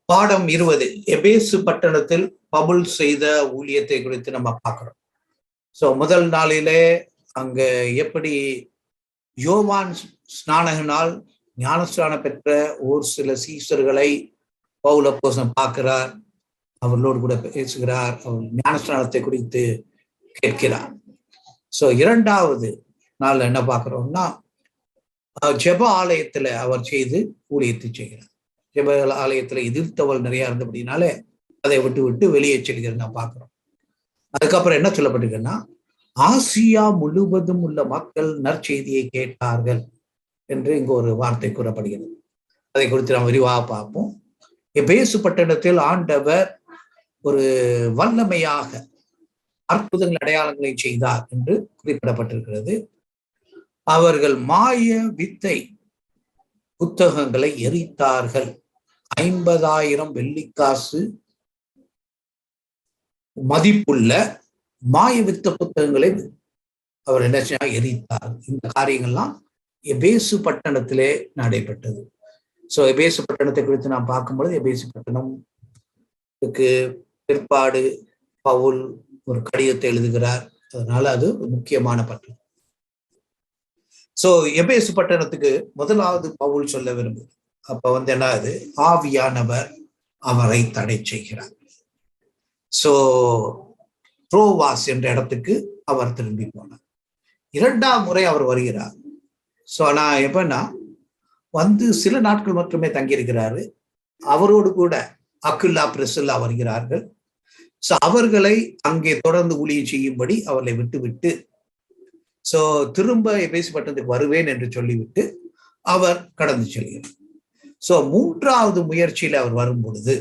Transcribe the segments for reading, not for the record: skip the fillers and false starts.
பாடம் 20 எபேசு பட்டணத்தில் பவுல் செய்த ஊழியத்தை குறித்து நம்ம பார்க்கிறோம். முதல் நாளிலே அங்க எப்படி யோவான் ஸ்நானகனால் ஞானஸ்நானம் பெற்ற ஒரு சில சீசர்களை பவுல் அப்போஸ்தலன் பார்க்கிறார், அவர்களோடு கூட பேசுகிறார், அவர் ஞானஸ்நானத்தை குறித்து கேட்கிறார். இரண்டாவது நாள் என்ன பார்க்கிறோம்னா, ஜெப ஆலயத்துல அவர் செய்து ஊழியத்தை செய்கிறார். ஜெப ஆலயத்துல எதிர்த்தவள் நிறைய இருந்தபடினாலே அதை விட்டு வெளியே செல்கிறது நான் பார்க்கிறோம். அதுக்கப்புறம் என்ன சொல்லப்பட்டிருக்குன்னா, ஆசியா முழுவதும் உள்ள மக்கள் நற்செய்தியை கேட்டார்கள் என்று இங்கு ஒரு வார்த்தை கூறப்படுகிறது. அதை குறித்து நாம் விரிவாக பார்ப்போம். எபேசு பட்டணத்தில் ஆண்டவர் ஒரு வல்லமையாக அற்புதங்கள் அடையாளங்களை செய்தார் என்று குறிப்பிடப்பட்டிருக்கிறது. அவர்கள் மாய வித்தை புத்தகங்களை எரித்தார்கள். 50,000 வெள்ளிக்காசு மதிப்புள்ள மாய வித்த புத்தகங்களை அவர் என்ன செய்ய எரித்தார். இந்த காரியங்கள்லாம் எபேசு பட்டணத்திலே நடைபெற்றது. எபேசு பட்டணத்தை குறித்து நாம் பார்க்கும்பொழுது, எபேசு பட்டணத்துக்கு பிற்பாடு பவுல் ஒரு கடிதத்தை எழுதுகிறார். அதனால அது முக்கியமான பட்டணம். எபேசு பட்டணத்துக்கு முதலாவது பவுல் சொல்ல விரும்புகிறார். அப்ப என்ன அது, ஆவியானவர் அவரை தடை செய்கிறார். ட்ரோவாஸ் என்ற இடத்துக்கு அவர் திரும்பி போனார். 2ஆம் முறை அவர் வருகிறார். ஆனா எப்பன்னா சில நாட்கள் மட்டுமே தங்கியிருக்கிறாரு. அவரோடு கூட அக்குல்லா பிரிஸ்கில்லா வருகிறார்கள். அவர்களை அங்கே தொடர்ந்து ஊழியம் செய்யும்படி அவர்களை விட்டு திரும்ப எபேசு பட்டணத்துக்கு வருவேன் என்று சொல்லிவிட்டு அவர் கடந்து செல்கிறார். 3வது முயற்சியில் அவர் வரும் பொழுது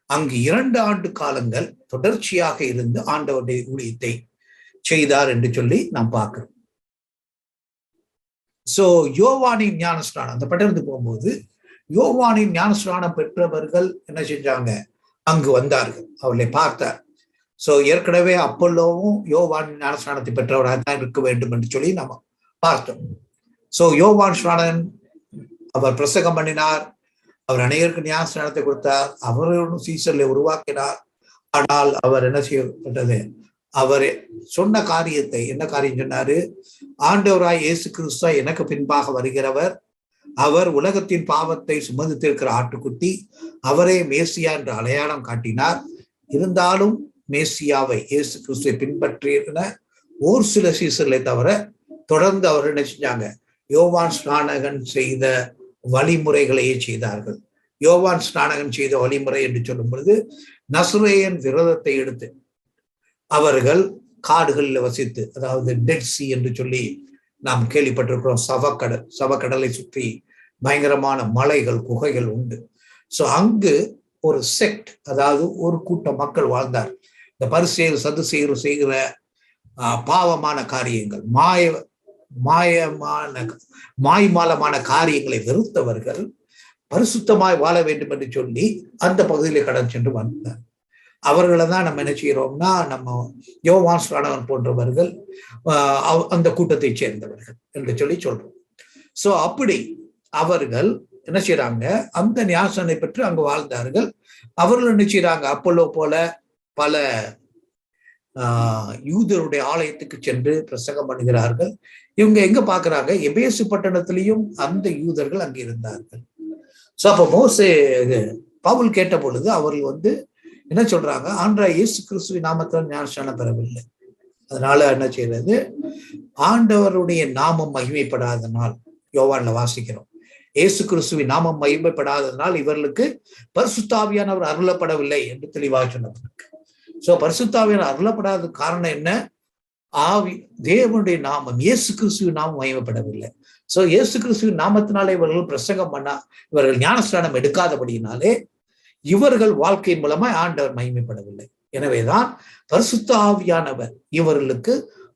அங்கு 2 ஆண்டு காலங்கள் தொடர்ச்சியாக இருந்து ஆண்டவருடைய ஊழியத்தை செய்தார் என்று சொல்லி நாம் பார்க்கிறோம். யோவானின் ஞானஸ்நானம், அந்த பட்டணத்துக்கு போகும்போது யோவானின் ஞானஸ்நானம் பெற்றவர்கள் என்ன செஞ்சாங்க, அங்கு வந்தார்கள், அவர்களை பார்த்தார். ஏற்கனவே அப்பல்லோவும் யோவான் ஞானஸ்நானத்தை பெற்றவராக தான் இருக்க வேண்டும் என்று சொல்லி நாம பார்த்தோம். யோவான் ஸ்நானன் அவர் பிரசங்கம் பண்ணினார், அவர் அநேகருக்கு ஞானஸ்நானத்தை கொடுத்தார், அவரோடும் சீசர்களை உருவாக்கினார். ஆனால் அவர் என்ன செய்யப்பட்டது, அவர் சொன்ன காரியத்தை, என்ன காரியம் சொன்னாரு, ஆண்டவராய் இயேசு கிறிஸ்து எனக்கு பின்பாக வருகிறவர், அவர் உலகத்தின் பாவத்தை சுமந்திருக்கிற ஆட்டுக்குட்டி, அவரே மேசியா என்ற அடையாளம் காட்டினார். இருந்தாலும் மேசியாவை இயேசு கிறிஸ்துவை பின்பற்றின ஒரு சில சீசர்களை தவிர தொடர்ந்து அவர் என்ன செஞ்சாங்க, யோவான் ஸ்நானகன் செய்த வழிமுறைகளையே செய்தார்கள். யோவான் ஸ்நானகன் செய்த வழிமுறை என்று சொல்லும் பொழுது, நசரேயன் விரதத்தை எடுத்து அவர்கள் காடுகளில் வசித்து, அதாவது டெட் சி என்று சொல்லி நாம் கேள்விப்பட்டிருக்கிறோம், சவக்கடலை சுற்றி பயங்கரமான மலைகள் குகைகள் உண்டு. அங்கு ஒரு செக்ட், அதாவது ஒரு கூட்டம் மக்கள் வாழ்ந்தார். இந்த பரிசேயர் சதுசேயர் செய்கிற பாவமான காரியங்கள், மாய்மாலமான காரியங்களை வெறுத்தவர்கள் பரிசுத்தமாய் வாழ வேண்டும் என்று சொல்லி அந்த பகுதியிலே கடந்து சென்று வந்தார். அவர்களை தான் நம்ம என்ன செய்யறோம்னா, நம்ம யோவான் ஸ்நானகன் போன்றவர்கள் அந்த கூட்டத்தை சேர்ந்தவர்கள் என்று சொல்லி சொல்றோம். அப்படி அவர்கள் என்ன செய்யறாங்க, அந்த ஞானஸ்நானத்தை பெற்று அங்கு வாழ்ந்தார்கள். அவர்கள் என்ன செய்யறாங்க, அப்பல்லோ போல பல யூதருடைய ஆலயத்துக்கு சென்று பிரசங்கம் பண்ணுகிறார்கள். இவங்க எங்க பாக்குறாங்க, எபேசு பட்டணத்திலையும் அந்த யூதர்கள் அங்கே இருந்தார்கள். அப்ப பவுல் கேட்ட பொழுது அவர்கள் என்ன சொல்றாங்க, ஆண்டவராய் இயேசு கிறிஸ்துவின் நாமத்தால் ஞானஸ்நானம் பெறவில்லை. அதனால என்ன செய்யறது, ஆண்டவருடைய நாமம் மகிமைப்படாதனால், யோவான்ல வாசிக்கிறோம், இயேசு கிறிஸ்துவின் நாமம் மகிமைப்படாததனால் இவர்களுக்கு பரிசுத்த ஆவியானவர் அருளப்படவில்லை என்று தெளிவாக சொன்னப்பட்டிருக்கு. பரிசுத்த அருளப்படாத காரணம் என்ன, தேவனுடைய நாமம், இயேசு கிறிஸ்துவின் நாமம் மகிமைப்படவில்லை. இயேசு கிறிஸ்துவின் நாமத்தினாலே இவர்கள் பிரசங்கம் பண்ணா, இவர்கள் ஞானஸ்நானம் எடுக்காதபடியினாலே இவர்கள் வாழ்க்கையின் மூலமா ஆண்டவர் மகிமைப்படவில்லை. எனவேதான் பரிசுத்த ஆவியானவர் இவர்களுக்கு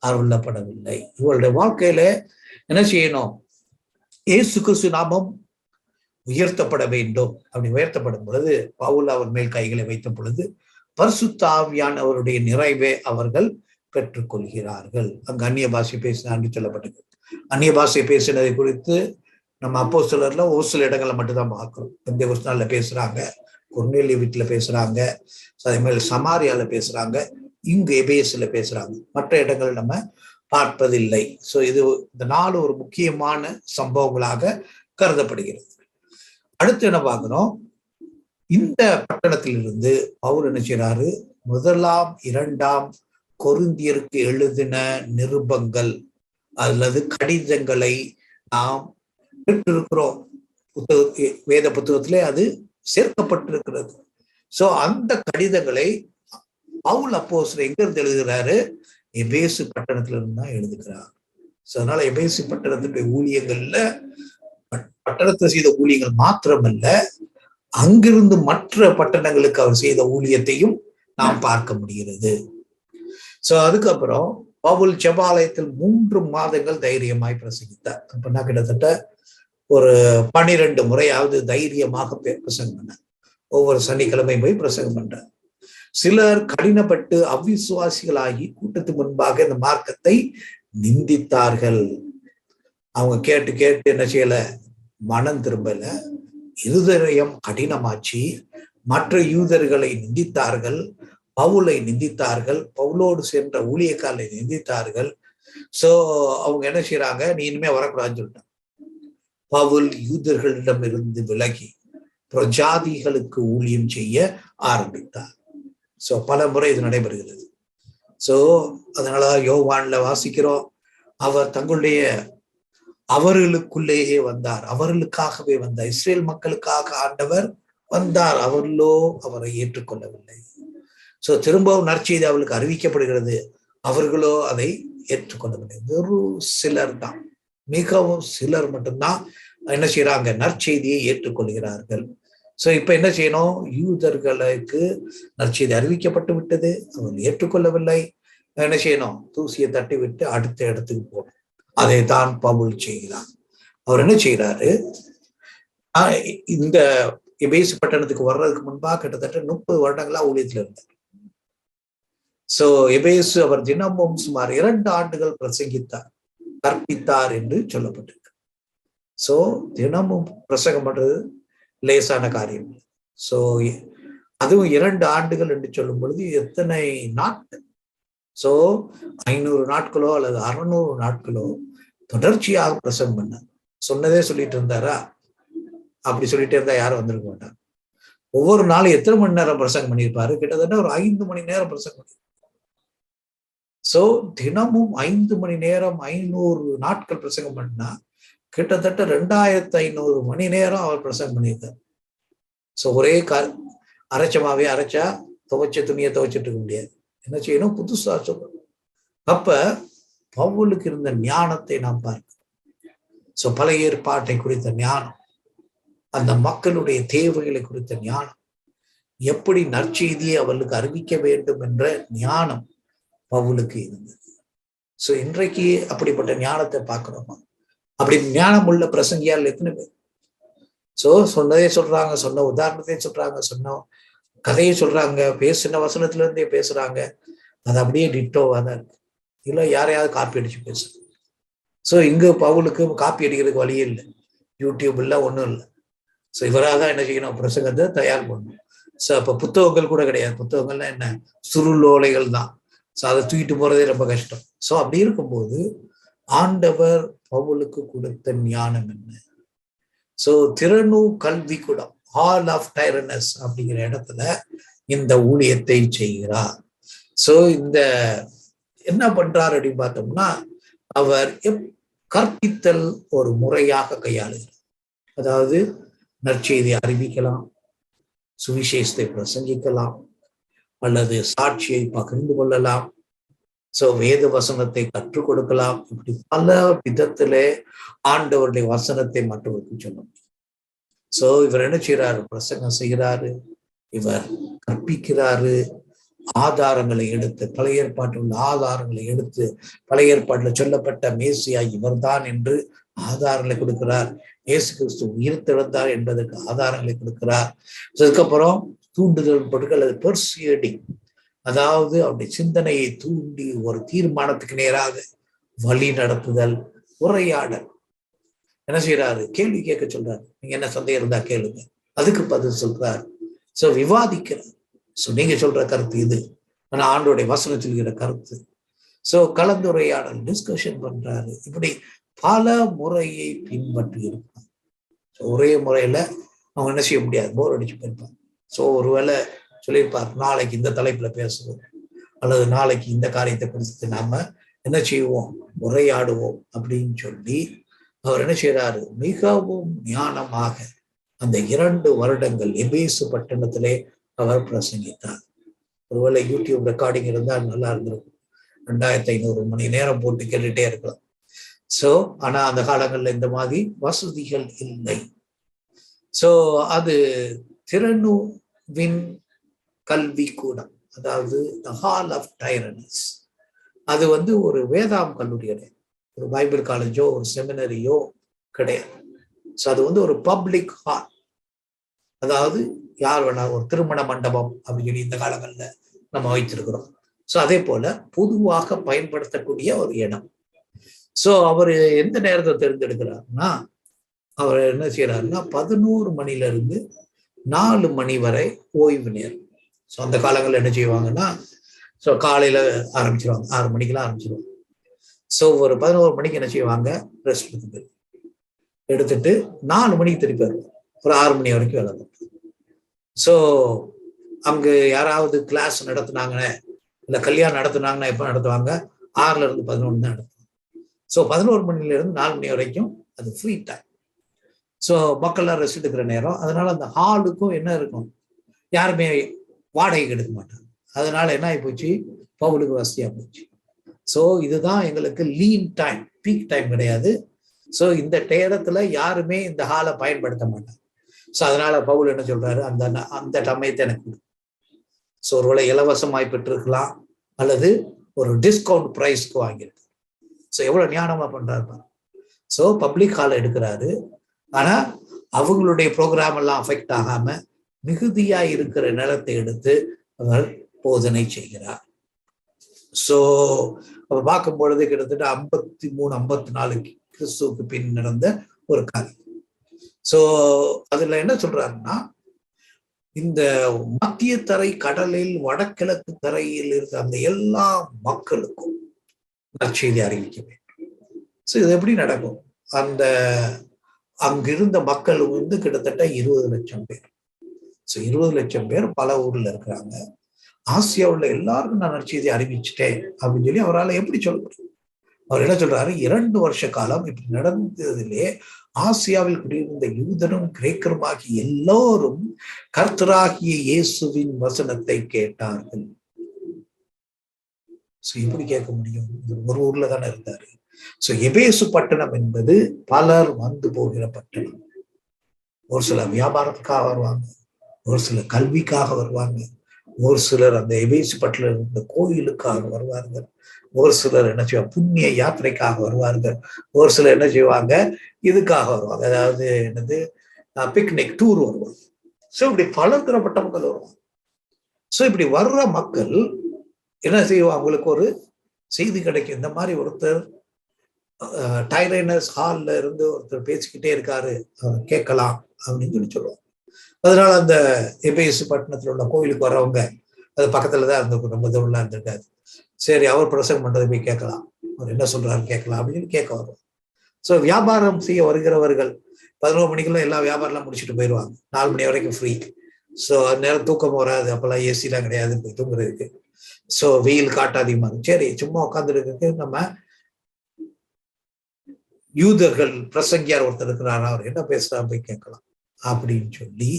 அருளப்படவில்லை. இவருடைய வாழ்க்கையில என்ன செய்யணும், இயேசு கிறிஸ்து நாமம் உயர்த்தப்பட வேண்டும். அப்படி உயர்த்தப்படும் பொழுது பவுல் அவர் மேல் கைகளை வைத்த பொழுது பரிசுத்த ஆவியானவருடைய நிறைவே அவர்கள் பெற்றுக்கொள்கிறார்கள். அங்கு அந்நிய பாஷை பேசினார் என்று சொல்லப்பட்டது. அந்நிய பாஷை பேசினதை குறித்து நம்ம அப்போஸ்தலர்ல ஒரு சில இடங்களை மட்டும்தான் பார்க்கிறோம். பெந்தேகோஸ்து நாள்ல பேசுறாங்க, கொர்நேலிய வீட்டுல பேசுறாங்க, அதே மாதிரி சமாரியால பேசுறாங்க, இங்கு எபேசுல பேசுறாங்க. மற்ற இடங்கள் நம்ம பார்ப்பதில்லை. சோ இது இந்த 4 ஒரு முக்கியமான சம்பவங்களாக கருதப்படுகிறது. அடுத்து என்ன பார்க்கிறோம், இந்த பட்டணத்திலிருந்து பவுல் என்ன செய்றாரு, 1, 2 கொரிந்தியருக்கு எழுதின நிருபங்கள் அல்லது கடிதங்களை நாம் பெற்றிருக்கிறோம். வேத புத்தகத்திலே அது சேர்க்கப்பட்டிருக்கிறது. சோ அந்த கடிதங்களை பவுல் அப்போஸ்தலர் எங்க இருந்து எழுதுகிறாரு, எபேசு பட்டணத்திலிருந்து தான் எழுதுகிறார். சோ அதனால எபேசு பட்டணத்துடைய ஊழியங்கள்ல பட்டணத்தில் செய்த ஊழியங்கள் மாத்திரமல்ல, அங்கிருந்து மற்ற பட்டணங்களுக்கு அவர் செய்த ஊழியத்தையும் நாம் பார்க்க முடிகிறது. சோ அதுக்கப்புறம் பவுல் ஜெபாலயத்தில் 3 மாதங்கள் தைரியமாய் பிரசங்கித்தார். அப்படின்னா கிட்டத்தட்ட ஒரு 12 முறையாவது தைரியமாக பிரசங்கம் பண்ணார். ஒவ்வொரு சனிக்கிழமையும் போய் பிரசங்கம் பண்றார். சிலர் கடினப்பட்டு அவிசுவாசிகளாகி கூட்டத்துக்கு முன்பாக இந்த மார்க்கத்தை நிந்தித்தார்கள். அவங்க கேட்டு கேட்டு என்ன செய்யல, மனம் திரும்பல, இருதயம் கடினமாச்சு, மற்ற யூதர்களை நிந்தித்தார்கள், பவுலை நிந்தித்தார்கள், பவுலோடு சென்ற ஊழியக்காரரை நிந்தித்தார்கள். சோ அவங்க என்ன செய்யறாங்க, நீ இனிமே வரக்கூடாதுன்னு சொல்லிட்டாங்க. பவுல் யூதர்களிடம் இருந்து விலகி பிரஜாதிகளுக்கு ஊழியம் செய்ய ஆரம்பித்தார். சோ பல முறை இது நடைபெறுகிறது. சோ அதனால யோவான்ல வாசிக்கிறோம், அவர் தங்களுடைய அவர்களுக்குள்ளேயே வந்தார், அவர்களுக்காகவே வந்தார். இஸ்ரேல் மக்களுக்காக ஆண்டவர் வந்தார், அவர்களோ அவரை ஏற்றுக்கொள்ளவில்லை. சோ திரும்பவும் நற்செய்தி அவர்களுக்கு அறிவிக்கப்படுகிறது, அவர்களோ அதை ஏற்றுக்கொள்ளவில்லை. வெறும் சிலர் தான், மிகவும் சிலர் மட்டும்தான் என்ன செய்யறாங்க, நற்செய்தியை ஏற்றுக்கொள்கிறார்கள். சோ இப்ப என்ன செய்யணும், யூதர்களுக்கு நற்செய்தி அறிவிக்கப்பட்டு விட்டது, அவர்கள் ஏற்றுக்கொள்ளவில்லை. என்ன செய்யணும், தூசியை தட்டி விட்டு அடுத்த இடத்துக்கு போகணும். அதை தான் பவுல் செய்கிறார். அவர் என்ன செய்யறாரு, இந்த எபேசு பட்டணத்துக்கு வர்றதுக்கு முன்பாக கிட்டத்தட்ட 30 வருடங்களா ஊழியத்துல இருந்தார். சோ எபேசு அவர் தினமும் சுமார் 2 ஆண்டுகள் பிரசங்கித்தார், கற்பித்தார் என்று சொல்லப்பட்டிருக்கு. சோ தினமும் பிரசங்கம் பண்றது லேசான காரியம். சோ அதுவும் 2 ஆண்டுகள் என்று சொல்லும் பொழுது எத்தனை நாட்கள், சோ 500 நாட்களோ அல்லது 600 நாட்களோ தொடர்ச்சியாக பிரசங்கம் பண்ணார். சொன்னதே சொல்லிட்டு இருந்தாரா, அப்படி சொல்லிட்டே இருந்தா யாரும் வந்திருக்க மாட்டாங்க. ஒவ்வொரு நாளும் எத்தனை மணி நேரம் பிரசங்கம் பண்ணியிருப்பாரு, கிட்டத்தட்ட ஒரு 5 மணி நேரம் பிரசங்கம் பண்ணி. சோ தினமும் 5 மணி நேரம் 500 நாட்கள் பிரசங்கம் பண்ணா கிட்டத்தட்ட 2500 மணி நேரம் அவர் பிரசங்கம் பண்ணியிருக்கார். சோ ஒரே அரைச்சமாவே அரைச்சா துவைச்ச துணியை துவைச்சிட்டு இருக்க முடியாது, என்ன செய்யணும், புதுசா சொல்லணும். அப்ப பவுலுக்கு இருந்த ஞானத்தை நாம் பார்க்கிறோம். சோ பழைய ஏற்பாட்டை குறித்த ஞானம், அந்த மக்களுடைய தேவைகளை குறித்த ஞானம், எப்படி நற்செய்தியை அவர்களுக்கு அறிவிக்க வேண்டும் என்ற ஞானம் பவுலுக்கு இருந்தது. சோ இன்றைக்கு அப்படிப்பட்ட ஞானத்தை பார்க்கிறோமா? அப்படி ஞானம் உள்ள பிரசங்கியால் எத்தனை பேர்? சோ சொன்னதே சொல்றாங்க, சொன்ன உதாரணத்தை சொல்றாங்க, சொன்ன கதையை சொல்றாங்க, பேசின வசனத்துல இருந்தே பேசுறாங்க, அது அப்படியே டிட்டோவா தான் இருக்கு. இல்ல யாரையாவது காப்பி அடிச்சு பேசுறாங்க. சோ இங்க பவுலுக்கு காப்பி அடிக்கிறதுக்கு வழியே இல்லை, யூடியூப் இல்லை, ஒண்ணும் இல்லை. சோ இவராக தான் என்ன செய்யணும், பிரசங்கத்தை தயார் பண்ணணும். சோ அப்ப புத்தகங்கள் கூட கிடையாது, புத்தகங்கள்னா என்ன, சுருளோலைகள் தான். சோ அதை தூக்கிட்டு போறதே ரொம்ப கஷ்டம். சோ அப்படி இருக்கும்போது ஆண்டவர் பவுலுக்கு கொடுத்த ஞானம் என்ன? சோ திறனு கல்வி கூடம், ஹால் ஆஃப் டைரனஸ் அப்படிங்கிற இடத்துல இந்த ஊழியத்தை செய்கிறார். சோ இந்த என்ன பண்றார் அப்படின்னு பார்த்தோம்னா, அவர் கற்பித்தல் ஒரு முறையாக கையாளுகிறார். அதாவது நற்செய்தியை அறிவிக்கலாம், சுவிசேஷத்தை பிரசங்கிக்கலாம், அல்லது சாட்சியை பகிர்ந்து கொள்ளலாம், சோ வேத வசனத்தை கற்றுக் கொடுக்கலாம். இப்படி பல விதத்திலே ஆண்டவருடைய வசனத்தை மற்றவருக்கு சொல்லணும். சோ இவர் என்ன செய்யறாரு, பிரசங்கம் செய்கிறாரு, இவர் கற்பிக்கிறாரு, ஆதாரங்களை எடுத்து, பழைய ஏற்பாட்டில் உள்ள ஆதாரங்களை எடுத்து, பழைய ஏற்பாட்டில் சொல்லப்பட்ட மேசியா இவர்தான் என்று ஆதாரங்களை கொடுக்கிறார், இயேசு கிறிஸ்து உயிர்த்தெழுந்தார் என்பதற்கு ஆதாரங்களை கொடுக்கிறார். அதுக்கப்புறம் தூண்டுதல் பொருட்கள், அது பெர்சியடிங், அதாவது அவருடைய சிந்தனையை தூண்டி ஒரு தீர்மானத்துக்கு நேராக வழி நடத்துதல், உரையாடல். என்ன செய்யறாரு, கேள்வி கேட்க சொல்றாரு, நீங்க என்ன சந்தேகம் இருந்தா கேளுங்க, அதுக்கு பதில் சொல்றாரு. ஸோ விவாதிக்கிறார். ஸோ நீங்க சொல்ற கருத்து இது, ஆனா ஆண்டோடைய வசனம் சொல்கிற கருத்து. ஸோ கலந்துரையாடல், டிஸ்கஷன் பண்றாரு. இப்படி பல முறையை பின்பற்றி இருப்பாங்க. ஒரே முறையில அவங்க என்ன செய்ய முடியாது, போர் அடிச்சு போயிருப்பாங்க. ஸோ ஒருவேளை சொல்லியிருப்பார், நாளைக்கு இந்த தலைப்புல பேசுவோம், அல்லது நாளைக்கு இந்த காரியத்தை குறித்து நாம என்ன செய்வோம், உரையாடுவோம் அப்படின்னு சொல்லி அவர் என்ன செய்யறாரு, மிகவும் ஞானமாக அந்த 2 வருடங்கள் எபேசு பட்டணத்திலே அவர் பிரசங்கித்தார். ஒருவேளை யூடியூப் ரெக்கார்டிங் இருந்தால் நல்லா இருந்திருக்கும். 2500 மணி நேரம் போட்டு கேட்டுட்டே இருக்கலாம். ஸோ ஆனா அந்த காலங்கள்ல இந்த மாதிரி வசதிகள் இல்லை. ஸோ அது திறனுவின் கல்வி கூடம், அதாவது த ஹால் ஆஃப் டைரனஸ். அது ஒரு வேதாம் கல்லூரி கிடையாது, ஒரு பைபிள் காலேஜோ ஒரு செமினரியோ கிடையாது. ஸோ அது ஒரு பப்ளிக் ஹால், அதாவது யார் வேணா, ஒரு திருமண மண்டபம் அப்படின்னு சொல்லி இந்த காலங்கள்ல நம்ம வைத்திருக்கிறோம். ஸோ அதே போல பொதுவாக பயன்படுத்தக்கூடிய ஒரு இடம். ஸோ அவர் எந்த நேரத்தை தேர்ந்தெடுக்கிறாருன்னா, அவர் என்ன செய்யறாருன்னா 11 மணில இருந்து 4 மணி வரை ஓய்வு நேரம். ஸோ அந்த காலங்களில் என்ன செய்வாங்கன்னா, ஸோ காலையில ஆரம்பிச்சிருவாங்க, 6 மணிக்கெல்லாம் ஆரம்பிச்சிருவாங்க. ஸோ ஒரு 11 மணிக்கு என்ன செய்வாங்க, ரெஸ்ட் எடுத்துட்டு 4 மணிக்கு திருப்பி வருவாங்க, ஒரு 6 மணி வரைக்கும் வேலை பார்ப்பாங்க. ஸோ அங்க யாராவது கிளாஸ் நடத்துனாங்க, இல்ல கல்யாணம் நடத்துனாங்கன்னா எப்ப நடத்துவாங்க, 6ல இருந்து 11 தான் நடத்துவாங்க. ஸோ 11 மணில இருந்து 4 மணி வரைக்கும் அது ஃப்ரீ டைம். ஸோ மக்கள்லாம் ரெஸ்ட் எடுக்கிற நேரம். அதனால அந்த ஹாலுக்கும் என்ன இருக்கும், யாருமே வாடகைக்கு எடுக்க மாட்டாங்க. அதனால என்ன ஆகி போச்சு, பவுலுக்கு வசதியா போச்சு. ஸோ இதுதான் எங்களுக்கு லீன் டைம், பீக் டைம் கிடையாது. ஸோ இந்த நேரத்துல யாருமே இந்த ஹாலை பயன்படுத்த மாட்டாங்க. ஸோ அதனால பவுல் என்ன சொல்றாரு, அந்த சமயத்தை எனக்கு. ஸோ ஒருவேளை இலவசமாய் பெற்றிருக்கலாம், அல்லது ஒரு டிஸ்கவுண்ட் பிரைஸ்க்கு வாங்கியிருக்கு. ஸோ எவ்வளவு ஞானமா பண்றாரு. ஸோ பப்ளிக் ஹால் எடுக்கிறாரு, ஆனா அவங்களுடைய ப்ரோக்ராம் எல்லாம் அஃபெக்ட் ஆகாம மிகுதியா இருக்கிற நிலத்தை எடுத்து அவர் போதனை செய்கிறார். ஸோ அவர் பார்க்கும் பொழுது கிட்டத்தட்ட 53-54 கிறிஸ்துவுக்கு பின் நடந்த ஒரு காரியம். ஸோ அதுல என்ன சொல்றாருன்னா, இந்த மத்திய தரை கடலில் வடகிழக்கு தரையில் இருக்கிற அந்த எல்லா மக்களுக்கும் நற்செய்தி அறிவிக்க வேண்டும். ஸோ இது எப்படி நடக்கும், அந்த அங்கிருந்த மக்கள் கிட்டத்தட்ட 20 லட்சம் பேர். ஸோ 20 லட்சம் பேர் பல ஊர்ல இருக்கிறாங்க. ஆசியாவுல எல்லாருக்கும் நான் நற்செய்தி அறிவிச்சுட்டேன் அப்படின்னு சொல்லி அவரால் எப்படி சொல்ல முடியும்? அவர் என்ன சொல்றாரு, 2 வருஷ காலம் இப்படி நடந்ததிலே ஆசியாவில் குடியிருந்த யூதரும் கிரேக்கருமாகி எல்லோரும் கர்த்தராகிய இயேசுவின் வசனத்தை கேட்டார்கள். எப்படி கேட்க முடியும், ஒரு ஊர்ல தானே இருந்தாரு. ஸோ எபேசு பட்டணம் என்பது பலர் வந்து போகிற பட்டணம். ஒரு சிலர் வியாபாரத்துக்காக வருவாங்க, ஒரு சிலர் கல்விக்காக வருவாங்க, ஒரு சிலர் அந்த எபேசு பட்டணம் இருந்த கோயிலுக்காக வருவார்கள், ஒரு சிலர் என்ன செய்வாங்க, புண்ணிய யாத்திரைக்காக வருவார்கள், ஒரு சிலர் என்ன செய்வாங்க, இதுக்காக வருவாங்க, அதாவது என்னது பிக்னிக் டூர் வருவாங்க. ஸோ இப்படி பலதரப்பட்ட மக்கள் வருவாங்க. ஸோ இப்படி வர்ற மக்கள் என்ன செய்வோம், அவங்களுக்கு ஒரு செய்தி கிடைக்கும், இந்த மாதிரி ஒருத்தர் டைரனஸ் ஹால்ல இருந்து ஒருத்தர் பேசிக்கிட்டே இருக்காரு, கேட்கலாம் அப்படின்னு சொல்லுவாங்க. அதனால அந்த எபேசு பட்டணத்துல உள்ள கோயிலுக்கு வர்றவங்க, அது பக்கத்துலதான் இருந்திருக்கும், ரொம்ப தூரம்லாம் இருந்திருக்காது. சரி, அவர் பிரசங்கம் பண்றதை போய் கேட்கலாம், அவர் என்ன சொல்றாரு கேட்கலாம் அப்படின்னு கேட்க வரும். ஸோ வியாபாரம் செய்ய வருகிறவர்கள் 11 மணிக்குள்ள எல்லா வியாபாரம்லாம் முடிச்சுட்டு போயிடுவாங்க, 4 மணி வரைக்கும் ஃப்ரீ. ஸோ நேரம் தூக்கம் வராது, அப்பெல்லாம் ஏசிலாம் கிடையாது போய் தூங்குறதுக்கு. ஸோ வெயில் காட்டாதிகமா, சரி சும்மா உட்காந்துருக்கு, நம்ம யூதர்கள் பிரசங்கியார் ஒருத்தர் இருக்கிறாரா, அவர் என்ன பேசுறாரு போய் கேட்கலாம் அப்படின்னு சொல்லி.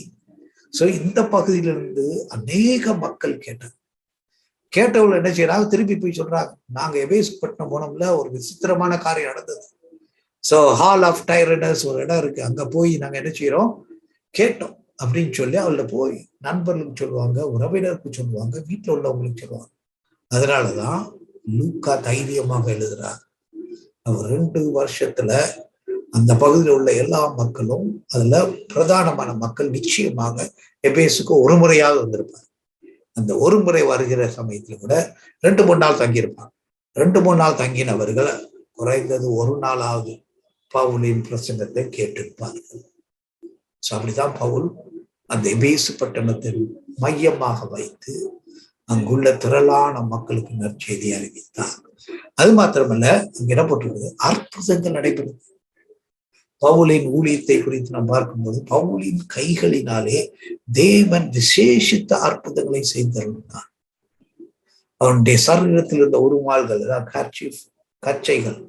ஸோ இந்த பகுதியிலிருந்து அநேக மக்கள் கேட்டவர்கள் என்ன செய்யறாங்க, திருப்பி போய் சொல்றாங்க, நாங்க எபேசு பட்டணம் போனோம்ல, ஒரு விசித்திரமான காரியம் நடந்தது. ஸோ ஹால் ஆஃப் டைரனஸ் ஒரு இடம் இருக்கு, அங்க போய் நாங்க என்ன செய்யறோம் கேட்டோம் அப்படின்னு சொல்லி அவள்கிட்ட போய் நண்பர்களுக்கு சொல்லுவாங்க, உறவினருக்கு சொல்லுவாங்க, வீட்டுல உள்ளவங்களுக்கு சொல்லுவாங்க. அதனாலதான் லூக்கா தைரியமாக எழுதுறார். அவர் 2 வருஷத்துல அந்த பகுதியில் உள்ள எல்லா மக்களும், அதுல பிரதானமான மக்கள் நிச்சயமாக எபேசுக்கு ஒரு முறையாக வந்திருப்பார். அந்த ஒரு முறை வருகிற சமயத்துல கூட 2-3 நாள் தங்கியிருப்பாங்க. 2-3 நாள் தங்கினவர்கள் குறைந்தது ஒரு நாளாவது பவுலின் பிரசங்கத்தை கேட்டிருப்பார்கள். ஸோ அப்படிதான் பவுல் அந்த எபேசு பட்டணத்தில் மையமாக வைத்து அங்குள்ள திரளான மக்களுக்கு நற்செய்தி அறிவித்தார். அது மாத்திரமல்ல, அங்கு என்ன போட்டிருக்குது, அற்புதங்கள் நடைபெறுது. பவுலின் ஊழியத்தை குறித்து நாம் பார்க்கும்போது பவுலின் கைகளினாலே தேவன் விசேஷித்த அற்புதங்களை செய்திருந்தார். அவனுடைய சரீரத்தில் இருந்த உருமால்கள், கச்சைகள்,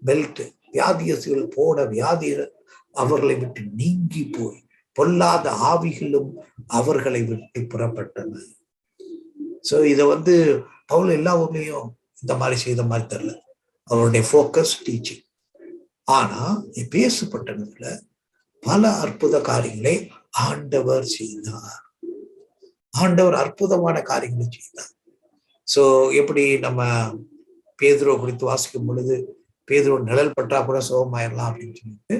பெல்ட், வியாதியசுகள் போன வியாதிகள் அவர்களை விட்டு நீங்கி போய் பொல்லாத ஆவிகளும் அவர்களை விட்டு புறப்பட்டன. சோ இத பவுல் எல்லா ஊர்லயும் இந்த மாதிரி செய்த மாதிரி தெரியல. அவருடைய போக்கஸ் டீச்சிங். ஆனா எபேசு பட்டணத்துல பல அற்புத காரியங்களை ஆண்டவர் செய்தார். ஆண்டவர் அற்புதமான காரியங்களை செய்தார். சோ எப்படி நம்ம பேதுருவை குறித்து வாசிக்கும் பொழுது பேதுரு நிழல் பற்றா கூட சுகமாயிடலாம் அப்படின்னு சொல்லிட்டு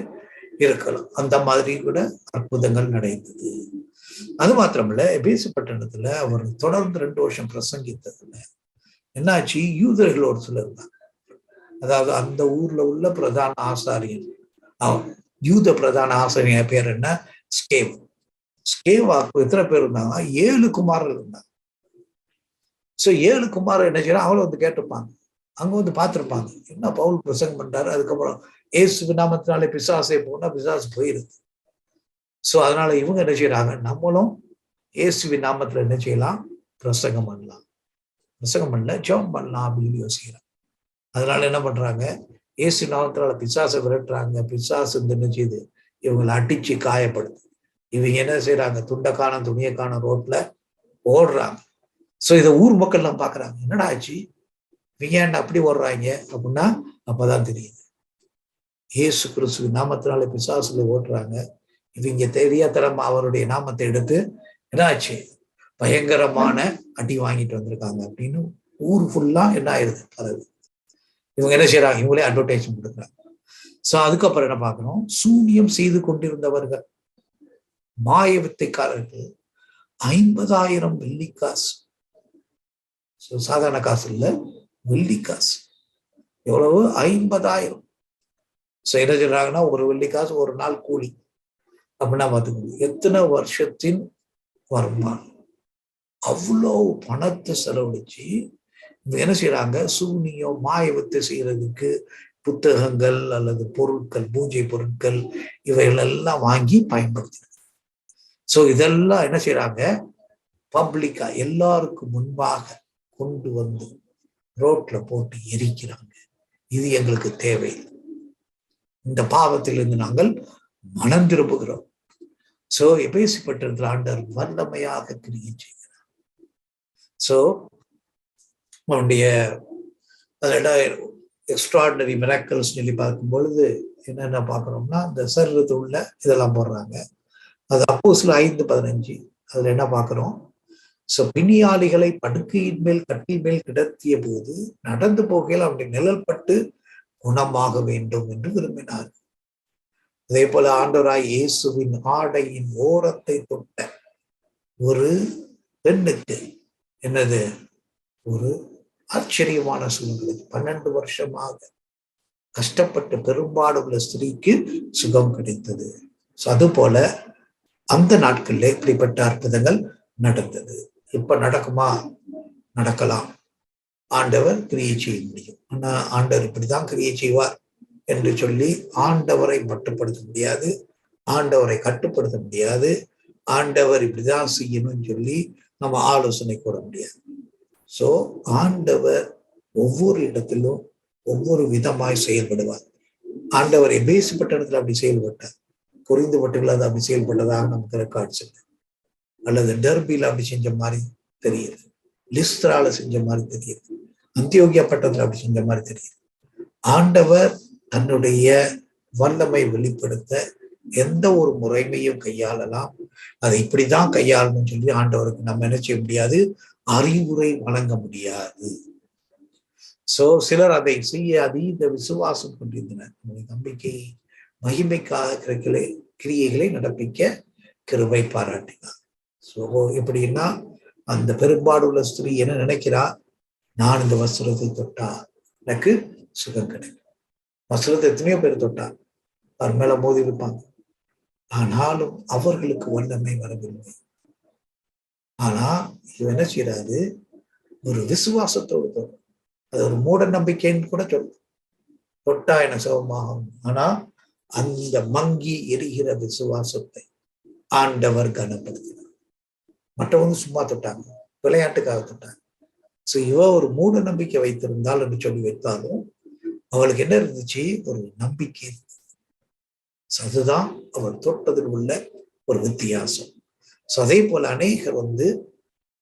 இருக்கலாம். அந்த மாதிரி கூட அற்புதங்கள் நடந்தது. அது மாத்திரமல்ல, எபேசு பட்டணத்துல அவர் தொடர்ந்து 2 வருஷம் பிரசங்கித்ததுல என்னாச்சு, யூதர்கள் ஒரு சிலர் இருந்தாங்க. அதாவது அந்த ஊர்ல உள்ள பிரதான ஆசாரியன், யூத பிரதான ஆசாரியன் பேர் என்ன, ஸ்கேவாக்கு எத்தனை பேர் இருந்தாங்க, 7 குமாரர்கள் இருந்தாங்க. சோ 7 குமாரர் என்ன செய்யறாங்க, அவங்களும் கேட்டுப்பாங்க, அங்க பார்த்திருப்பாங்க என்ன பவுல் பிரசங்கம் பண்றாரு. அதுக்கப்புறம் ஏசு நாமத்தினாலே பிசாசை போனா பிசாசு போயிருது. சோ அதனால இவங்க என்ன செய்யறாங்க, நம்மளும் இயேசுவின் நாமத்துல என்ன செய்யலாம், பிரசங்கம் பண்ணலாம், பிரசங்கம் பண்ணல ஜெபம் பண்ணலாம் அப்படின்னு யோசிக்கிறாங்க. அதனால என்ன பண்றாங்க, இயேசு நாமத்தினால பிசாசை விரட்டுறாங்க. பிசாசு என்ன செய்யுது, இவங்களை அடிச்சு காயப்படுது. இவங்க என்ன செய்யறாங்க, துண்டக்கான துணியக்கான ரோட்ல ஓடுறாங்க. சோ இதை ஊர் மக்கள் எல்லாம் பாக்குறாங்க, என்னடா ஆச்சு, இவங்க அப்படி ஓடுறாங்க அப்படின்னா அப்பதான் தெரியுது இயேசு கிறிஸ்து நாமத்தினால பிசாசுல ஓட்டுறாங்க. இவங்க தெரியாதனமா அவருடைய நாமத்தை எடுத்து என்னாச்சு, பயங்கரமான அடி வாங்கிட்டு வந்திருக்காங்க அப்படின்னு ஊர் ஃபுல்லா என்ன ஆயிருது, பரவு. இவங்க என்ன செய்யறாங்க, இவங்களே அட்வர்டைஸ்மெண்ட் கொடுக்குறாங்க. சோ அதுக்கப்புறம் என்ன பார்க்கணும், சூனியம் செய்து கொண்டிருந்தவர்கள், மாய வித்தைக்காரர்கள் 50,000 வெள்ளிக்காசு, சாதாரண காசு இல்ல, வெள்ளிக்காசு எவ்வளவு, 50,000. சோ என்ன சொல்றாங்கன்னா, ஒரு வெள்ளிக்காசு ஒரு நாள் கூலி அப்படின்னா பார்த்துக்கணும், எத்தனை வருஷத்தின் வருமானம். அவ்வளவு பணத்தை செலவழிச்சு என்ன செய்யறாங்க, சூனியம் மாயவத்தை செய்யறதுக்கு புத்தகங்கள் அல்லது பொருட்கள், பூஜை பொருட்கள் இவைகள் எல்லாம் வாங்கி பயன்படுத்துறது. சோ இதெல்லாம் என்ன செய்யறாங்க, பப்ளிக்கா எல்லாருக்கும் முன்பாக கொண்டு வந்து ரோட்ல போட்டு எரிக்கிறாங்க. இது எங்களுக்கு தேவையில்லை, இந்த பாவத்திலிருந்து நாங்கள் மனம் திரும்புகிறோம். சோ எபேசு பட்டணத்தில் ஆண்டவர் வல்லமையாக கிரியை செய்கிறார். சோ அவனுடைய எக்ஸ்ட்ராடினரி மிராக்கிள்ஸ் சொல்லி பார்க்கும் பொழுது என்னென்ன பார்க்கணும்னா, இந்த சரீரத்தில் உள்ள இதெல்லாம் போடுறாங்க. அது அப்போஸ்தலர் 5:15 அதுல என்ன பார்க்கிறோம், சோ பிணியாளிகளை படுக்கையின் மேல் கட்டில் மேல் கிடத்திய போது நடந்து போகையில் அவனுடைய நிழல் பட்டு குணமாக வேண்டும் என்று விரும்பினார். அதே போல ஆண்டவராய் இயேசுவின் ஆடையின் ஓரத்தை தொட்ட ஒரு பெண்ணுக்கு என்னது, ஒரு ஆச்சரியமான சூழ்நிலை, 12 வருஷமாக கஷ்டப்பட்டு பெரும்பாடுள்ள ஸ்திரீக்கு சுகம் கிடைத்தது. அது போல அந்த நாட்கள்ல இப்படிப்பட்ட அற்புதங்கள் நடந்தது. இப்ப நடக்குமா, நடக்கலாம், ஆண்டவர் கிரியை செய்ய முடியும். ஆனா ஆண்டவர் இப்படிதான் கிரியை செய்வார் என்று சொல்லி ஆண்டவரை மட்டுப்படுத்த முடியாது, ஆண்டவரை கட்டுப்படுத்த முடியாது, ஆண்டவர் இப்படிதான் செய்யணும்னு சொல்லி நம்ம ஆலோசனை கூற முடியாது. சோ ஆண்டவர் ஒவ்வொரு இடத்திலும் ஒவ்வொரு விதமாய் செயல்படுவார். ஆண்டவர் எபேசு பட்டணத்துல அப்படி செயல்பட்டார், குறிந்து பட்டுகள் அது அப்படி செயல்பட்டதாக நமக்கு ரெக்கார்ட் சொல்லுது. அல்லது டர்பில அப்படி செஞ்ச மாதிரி தெரியுது, லிஸ்த்ரால செஞ்ச மாதிரி தெரியுது, அந்தியோகியா பட்டணத்துல அப்படி செஞ்ச மாதிரி தெரியுது. ஆண்டவர் தன்னுடைய வல்லமை வெளிப்படுத்த எந்த ஒரு முறைமையும் கையாளலாம். அதை இப்படிதான் கையாளணும்னு சொல்லி ஆண்டவருக்கு நம்ம என்ன செய்ய முடியாது, அறிவுரை வழங்க முடியாது. சோ சிலர் அதை செய்ய அதீத விசுவாசம் கொண்டிருந்தனர். நம்பிக்கை மகிமைக்காக கிரியைகளை நடப்பிக்க கிருபை பாராட்டினார். சோ எப்படின்னா, அந்த பெரும்பாடுள்ள ஸ்திரீ என்ன நினைக்கிறா, நான் இந்த வஸ்திரத்தை தொட்டா எனக்கு சுகம் கிடைக்கும். வஸ்திரத்தை எத்தனையோ பேர் தொட்டா அவர் மேல மோதி இருப்பாங்க, ஆனாலும் அவர்களுக்கு வல்லமை வரவில்லை. ஆனா இவன் என்ன செய்யறாரு, ஒரு விசுவாசத்தோடு தோணும். அது ஒரு மூட நம்பிக்கைன்னு கூட சொல்லும். தொட்டா என சுகமாகும். ஆனா அந்த மங்கி எரிகிற விசுவாசத்தை ஆண்டவர் கனப்படுத்தினார். மற்றவங்க சும்மா தொட்டாங்க, விளையாட்டுக்காக தொட்டாங்க. சோ இவ ஒரு மூட நம்பிக்கை வைத்திருந்தால் என்று சொல்லி வைத்தாலும் அவளுக்கு என்ன இருந்துச்சு, ஒரு நம்பிக்கை இருந்துச்சு. அதுதான் அவள் தொட்டதில் உள்ள ஒரு வித்தியாசம். சோ அதே போல அநேகர்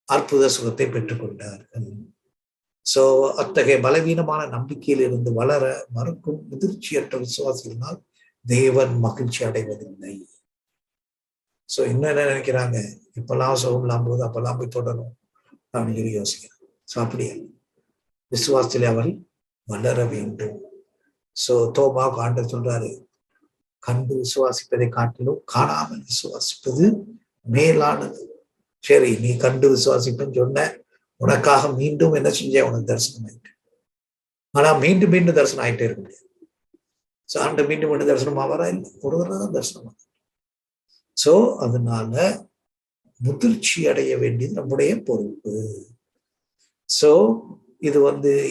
அற்புத சுகத்தை பெற்றுக்கொண்டார்கள். சோ அத்தகைய பலவீனமான நம்பிக்கையில் இருந்து வளர மறுக்கும் முதிர்ச்சியற்ற விசுவாசிகளால் தேவன் மகிழ்ச்சி அடைவதில்லை. சோ இன்னும் என்ன நினைக்கிறாங்க, இப்பெல்லாம் சுகம் இல்லாம போது அப்பெல்லாம் போய் தொடரும் அப்படின்னு சொல்லி யோசிக்கிறாங்க. சோ அப்படியே விசுவாசத்திலே அவள் வளர வேண்டும். சோ தோமா ஆண்டவர் சொல்றாரு, கண்டு விசுவாசிப்பதை காட்டிலும் காணாமல் விசுவாசிப்பது மேலானது. சரி, நீ கண்டு விசுவாசிப்பேன்னு சொன்ன, உனக்காக மீண்டும் என்ன செஞ்ச, உனக்கு தரிசனம் ஆயிட்டு. ஆனா மீண்டும் மீண்டும் தரிசனம் ஆயிட்டே இருக்க முடியாது. ஆண்டு மீண்டும் மீண்டும் தரிசனம் ஆவாரா? இல்லை, ஒரு தடவை தான் தரிசனம். சோ அதனால முதிர்ச்சி அடைய வேண்டியது நம்முடைய பொறுப்பு. சோ இது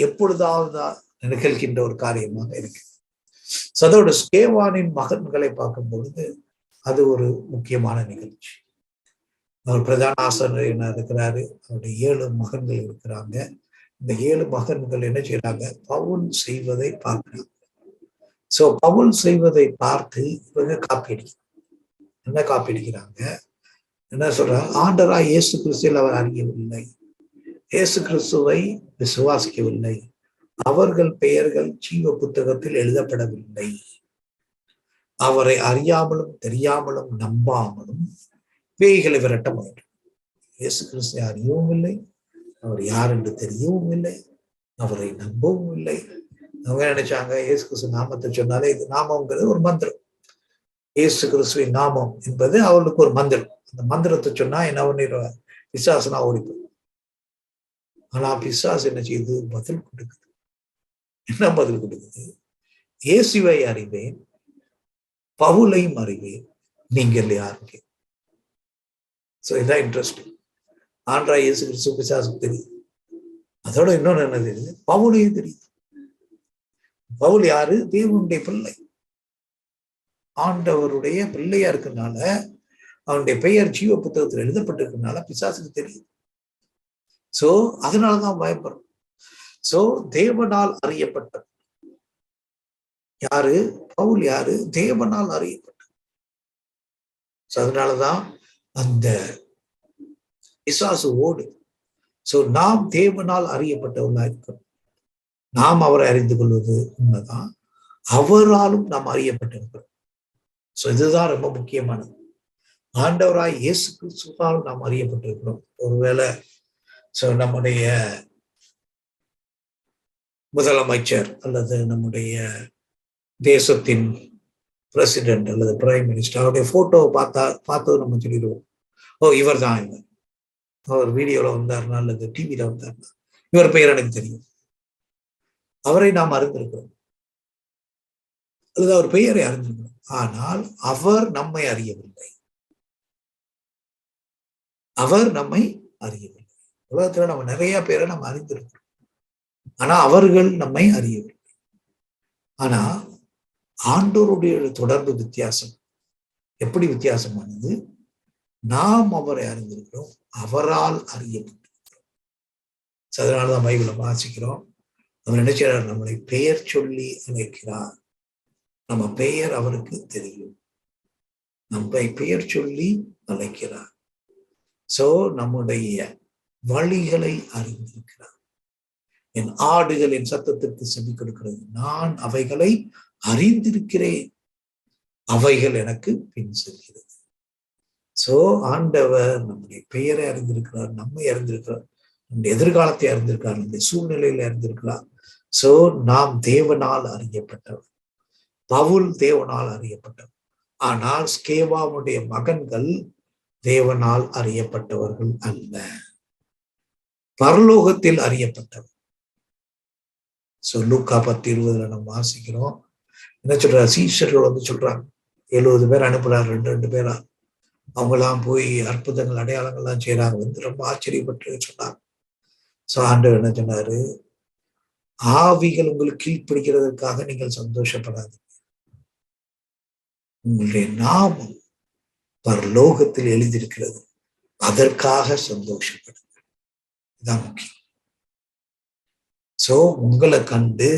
எப்பொழுதாவது நிகழ்கின்ற ஒரு காரியமாக இருக்கு. அதோட ஸ்கேவானின் மகன்களை பார்க்கும் பொழுது அது ஒரு முக்கியமான நிகழ்ச்சி. அவர் பிரதான ஆசிரியர் இருக்கிறாரு, அவருடைய 7 மகன்கள் இருக்கிறாங்க. இந்த 7 மகன்கள் என்ன செய்யறாங்க, பவுல் செய்வதை பார்க்கிறாங்க. சோ பவுல் செய்வதை பார்த்து இவங்க காப்பி அடிக்கிறாங்க. என்ன காப்பி அடிக்கிறாங்க, என்ன சொல்றாங்க, ஆண்டவராய் இயேசு கிறிஸ்துவில் அவர் அறியவில்லை, இயேசு கிறிஸ்துவை விசுவாசிக்கவில்லை, அவர்கள் பெயர்கள் ஜீவ புத்தகத்தில் எழுதப்படவில்லை, அவரை அறியாமலும் தெரியாமலும் நம்பாமலும் பேய்களை விரட்ட முயன்று. இயேசு கிறிஸ்துவை அறியவும் இல்லை, அவர் யார் என்று தெரியவும் இல்லை, அவரை நம்பவும் இல்லை. அவங்க நினைச்சாங்க இயேசு கிறிஸ்து நாமத்தை சொன்னாலே, இது நாமங்கிறது ஒரு மந்திரம். இயேசு கிறிஸ்துவின் நாமம் என்பது அவர்களுக்கு ஒரு மந்திரம். அந்த மந்திரத்தை சொன்னா என்ன பண்ணிடுவார், பிசாசுனா ஓடிப்போம். ஆனா பிசாசு என்ன செய்யுது, பதில் கொடுக்குது. என்ன பதில் கொடுக்குது, இயேசுவை அறிவேன், பவுலையும் அறிவேன், நீங்கள் யாருக்கு. சோ இதான் இன்ட்ரெஸ்டிங். ஆண்டா இயேசு கிறிஸ்து பிசாசுக்கு தெரியுது. அதோட இன்னொன்னு என்ன தெரியுது, பவுலையும் தெரியுது. பவுல் யாரு, தேவனுடைய பிள்ளை, ஆண்டவருடைய பிள்ளையா இருக்கனால, அவனுடைய பெயர் ஜீவ புத்தகத்தில் எழுதப்பட்டிருக்கனால பிசாசுக்கு தெரியுது. சோ அதனாலதான் பயப்படுறோம். சோ தேவனால் அறியப்பட்ட யாரு, பவுல் யாரு, தேவனால் அறியப்பட்ட. அதனாலதான் அந்த பிசாசு ஓடு. சோ நாம் தேவனால் அறியப்பட்டவர்களா இருக்கிறோம். நாம் அவரை அறிந்து கொள்வது உண்மைதான், அவராலும் நாம் அறியப்பட்டிருக்கிறோம். சோ இதுதான் ரொம்ப முக்கியமானது. ஆண்டவராய் இயேசு கிறிஸ்துவால் நாம் அறியப்பட்டிருக்கிறோம். ஒருவேளை நம்முடைய முதலமைச்சர் அல்லது நம்முடைய தேசத்தின் பிரசிடென்ட் அல்லது பிரைம் மினிஸ்டர் அவருடைய போட்டோவை பார்த்தது நம்ம சொல்லிடுவோம், ஓ இவர் தான், இவர் அவர் வீடியோல வந்தாருன்னா அல்லது டிவியில வந்தாருன்னா இவர் பெயர் எனக்கு தெரியும். அவரை நாம் அறிந்திருக்கிறோம் அல்லது அவர் பெயரை அறிந்திருக்கிறோம். ஆனால் அவர் நம்மை அறியவில்லை, அவர் நம்மை அறியவில்லை. உலகத்துல நம்ம நிறைய பேரை நம்ம அறிந்திருக்கிறோம், ஆனா அவர்கள் நம்மை அறியவில்லை. ஆனா ஆண்டவருடைய தொடர்பு வித்தியாசம். எப்படி வித்தியாசமானது, நாம் அவரை அறிந்திருக்கிறோம், அவரால் அறியப்பட்டிருக்கிறோம். அதனாலதான் பைபிளை வாசிக்கிறோம், அவர் என்ன செய்யறார், நம்மளை பெயர் சொல்லி அழைக்கிறார். நம்ம பெயர் அவருக்கு தெரியும், நம்மை பெயர் சொல்லி அழைக்கிறார். சோ நம்முடைய வழிகளை அறிந்திருக்கிறார். என் ஆடுகள் என் சத்தத்திற்கு செவி கொடுக்கிறது, நான் அவைகளை அறிந்திருக்கிறேன், அவைகள் எனக்கு பின் செல்கிறது. சோ ஆண்டவர் நம்முடைய பெயரை அறிந்திருக்கிறார், நம்மை அறிந்திருக்கிறார், நம்முடைய எதிர்காலத்தை அறிந்திருக்கிறார், நம்முடைய சூழ்நிலையில அறிந்திருக்கிறார். சோ நாம் தேவனால் அறியப்பட்டவர், பவுல் தேவனால் அறியப்பட்டவர். ஆனால் ஸ்கேவாவுடைய மகன்கள் தேவனால் அறியப்பட்டவர்கள் அல்ல, பரலோகத்தில் அறியப்பட்டவர். லூக்கா 10:20 நம்ம வாசிக்கிறோம். என்ன சொல்றாரு, சீஷர்கள் சொல்றாங்க, 70 பேர் அனுப்புறாரு, 2 பேரா. அவங்கெல்லாம் போய் அற்புதங்கள் அடையாளங்கள்லாம் செய்யறாங்க. வந்து ரொம்ப ஆச்சரியப்பட்டு சொன்னாங்க. ஸோ ஆண்டவர் என்ன சொன்னாரு, ஆவிகள் உங்களுக்கு கீழ்ப்பிடிக்கிறதுக்காக நீங்கள் சந்தோஷப்படாது, உங்களுடைய நாமம் பரலோகத்தில் எழுதியிருக்கிறது, அதற்காக சந்தோஷப்படுங்க. இதுதான் முக்கியம். சோ உங்களை கண்டு,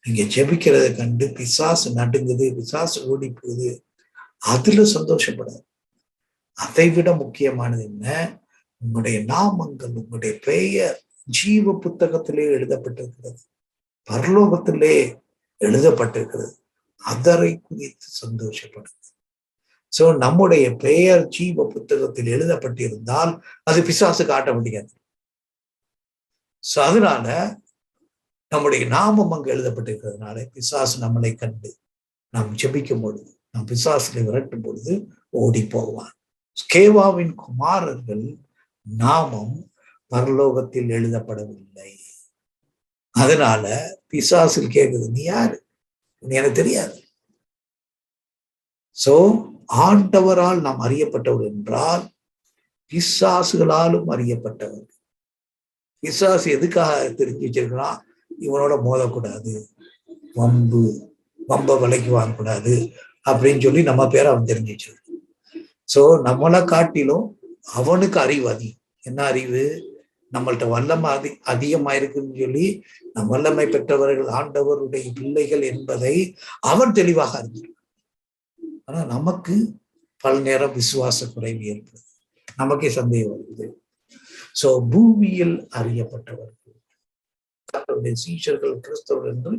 நீங்க ஜெபிக்கிறத கண்டு பிசாசு நடுங்குது, பிசாசு ஓடி போகுது, அதுல சந்தோஷப்படாது. அதை விட முக்கியமானது என்ன, உங்களுடைய நாமங்கள், உங்களுடைய பெயர் ஜீவ புத்தகத்திலே எழுதப்பட்டிருக்கிறது, பரலோகத்திலே எழுதப்பட்டிருக்கிறது, அதரை குறித்து சந்தோஷப்படுது. சோ நம்முடைய பெயர் ஜீவ புத்தகத்தில் எழுதப்பட்டிருந்தால் அது பிசாசு காட்ட முடியாது. சோ அதனால நம்முடைய நாமம் அங்கு எழுதப்பட்டிருக்கிறதுனால பிசாசு நம்மளை கண்டு நாம் ஜெபிக்கும் பொழுது, நாம் பிசாசுகளை விரட்டும் பொழுது ஓடி போவான். ஸ்கேவாவின் குமாரர்கள் நாமம் பரலோகத்தில் எழுதப்படவில்லை. அதனால பிசாசில் கேட்குது, நீ யாரு, எனக்கு தெரியாது. சோ ஆண்டவரால் நாம் அறியப்பட்டவர் என்றால் பிசாசுகளாலும் அறியப்பட்டவர். பிசாசு எதுக்காக தெரிஞ்சு வச்சிருக்கிறான், இவனோட மோதக்கூடாது, வம்ப விலைக்கு வாங்கக்கூடாது அப்படின்னு சொல்லி நம்ம பேரை அவன் தெரிஞ்சு வச்சிருக்கான். சோ நம்மளை காட்டிலும் அவனுக்கு அறிவு அதிகம். என்ன அறிவு, நம்மள்ட்ட வல்லமை அதிகமா இருக்குன்னு சொல்லி நம் வல்லமை பெற்றவர்கள் ஆண்டவருடைய பிள்ளைகள் என்பதை அவன் தெளிவாக அறிஞ்சிருக்கான். ஆனா நமக்கு பல நேரம் விசுவாச குறைவு ஏற்படுது, நமக்கே சந்தேகம் வருது. சோ பூமியில் அறியப்பட்டவர்கள், சீஷர்கள் கிறிஸ்தவர்கள் என்று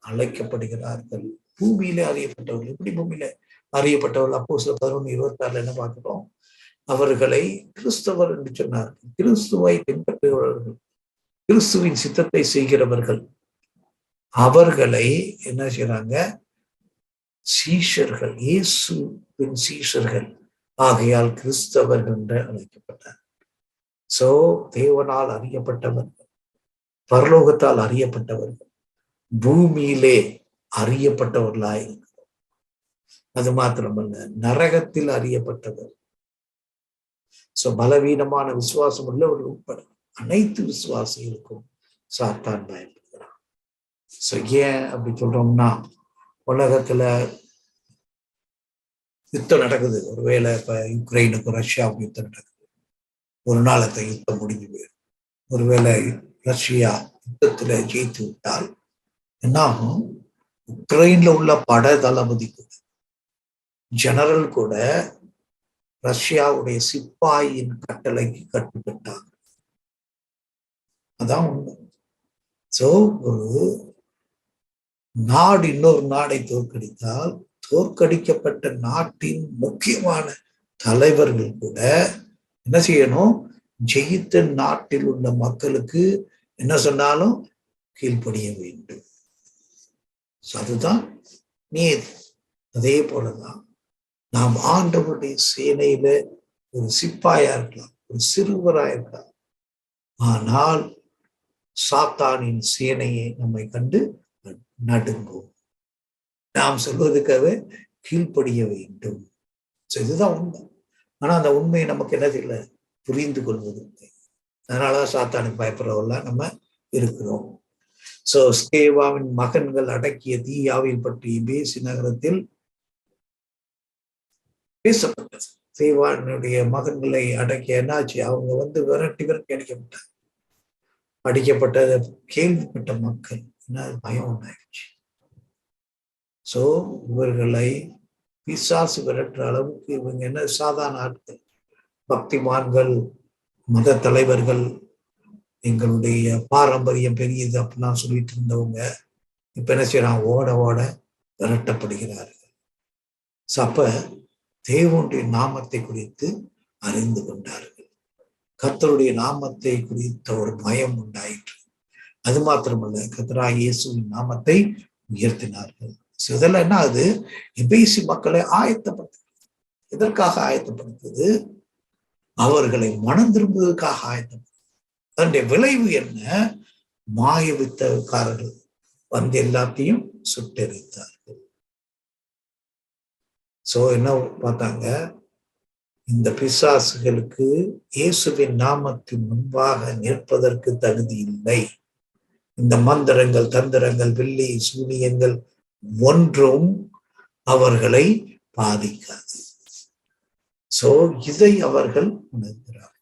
அழைக்கப்படுகிறார்கள். பூமியிலே அறியப்பட்டவர்கள். எப்படி பூமியில அறியப்பட்டவர்கள்? அப்போஸ்தலர் 11:26 என்ன பார்க்கிறோம், அவர்களை கிறிஸ்தவர் என்று சொன்னார்கள். கிறிஸ்துவை பின்பற்றுகிறவர்கள், கிறிஸ்துவின் சித்தத்தை செய்கிறவர்கள், அவர்களை என்ன செய்யறாங்க, சீஷர்கள், இயேசுவின் சீஷர்கள் ஆகையால் கிறிஸ்தவர்கள் என்று அழைக்கப்பட்டார். சோ தேவனால் அறியப்பட்டவர்கள், பரலோகத்தால் அறியப்பட்டவர்கள், பூமியிலே அறியப்பட்டவர்களாய் இருக்கிறோம். அது மாத்திரமல்ல, நரகத்தில் அறியப்பட்டவர். சோ பலவீனமான விசுவாசம் உள்ளவர்கள் உட்பட அனைத்து விசுவாசிகளுக்கும் சாத்தான் பயன்படுகிறான். சோ ஏன் அப்படி சொல்றோம்னா, உலகத்துல யுத்தம் நடக்குது. ஒருவேளை இப்ப யுக்ரைனுக்கும் ரஷ்யாவுக்கும் யுத்தம் நடக்குது, ஒரு நாள் அந்த யுத்தம் முடிஞ்சு போயிடும். ஒருவேளை ரஷ்யா யுத்தத்துல ஜெயித்து விட்டால் என்னாகும், உக்ரைன்ல உள்ள பட தளபதி கூட, ஜெனரல் கூட ரஷ்யாவுடைய சிப்பாயின் கட்டளைக்கு கட்டுப்பட்டாங்க. அதான் உண்மை. சோ ஒரு நாடு இன்னொரு நாடை தோற்கடித்தால், தோற்கடிக்கப்பட்ட நாட்டின் முக்கியமான தலைவர்கள் கூட என்ன செய்யணும், ஜெயித்த நாட்டில் உள்ள மக்களுக்கு என்ன சொன்னாலும் கீழ்ப்படிய வேண்டும். அதுதான் நீதி. அதே போலதான் நாம் ஆண்டவருடைய சேனையில ஒரு சிப்பாயா இருக்கலாம், ஒரு சிறுவரா இருக்கலாம், ஆனால் சாத்தானின் சேனையை நம்மை கண்டு நடுங்கும். நாம் சொல்வதற்காக கீழ்ப்படிய வேண்டும். இதுதான் உண்மை. ஆனா அந்த உண்மையை நமக்கு என்ன தெரியல, புரிந்து கொள்வது இல்லை. அதனாலதான் சாத்தானுக்கு பயப்படுறவெல்லாம் நம்ம இருக்கிறோம். சோ ஸ்கேவாவின் மகன்கள் அடக்கிய தீயாவில் பற்றி பேசி நகரத்தில் பேசப்பட்டது. ஸ்கேவானுடைய மகன்களை அடக்கிய என்னாச்சு, அவங்க வந்து விரட்டி அடிக்கப்பட்டாங்க. அடிக்கப்பட்டதை கேள்விப்பட்ட மக்கள் என்ன பயம் உண்டாயிடுச்சு. சோ இவர்களை பிசாசு விரட்டுற அளவுக்கு இவங்க என்ன சாதாரண ஆட்கள், பக்திமான்கள், மத தலைவர்கள், எங்களுடைய பாரம்பரியம் பெரியது அப்படிலாம் சொல்லிட்டு இருந்தவங்க இப்ப என்ன செய்யறாங்க, ஓட ஓட விரட்டப்படுகிறார்கள். அப்ப தேவனுடைய நாமத்தை குறித்து அறிந்து கொண்டார்கள். கர்த்தருடைய நாமத்தை குறித்த ஒரு பயம் உண்டாயிற்று. அது மாத்திரமல்ல, கர்த்தராகிய இயேசுவின் நாமத்தை உயர்த்தினார்கள். இதெல்லாம் என்ன, அது எபேசி மக்களை ஆயத்தப்படுத்து. எதற்காக ஆயத்தப்படுத்துது? அவர்களை மனம் திரும்புவதற்காக ஆயத்தப்படுத்து. அதனுடைய விளைவு என்ன? மாய வித்தகாரர்கள் வந்து எல்லாத்தையும் சுட்டெரித்தார்கள். சோ என்ன பார்த்தாங்க, இந்த பிசாசுகளுக்கு இயேசுவின் நாமத்தின் முன்பாக நிற்பதற்கு தகுதி இல்லை. இந்த மந்திரங்கள், தந்திரங்கள், வெள்ளி சூனியங்கள் ஒன்றும் அவர்களை பாதிக்காது. சோ இதை அவர்கள் உணர்கிறார்.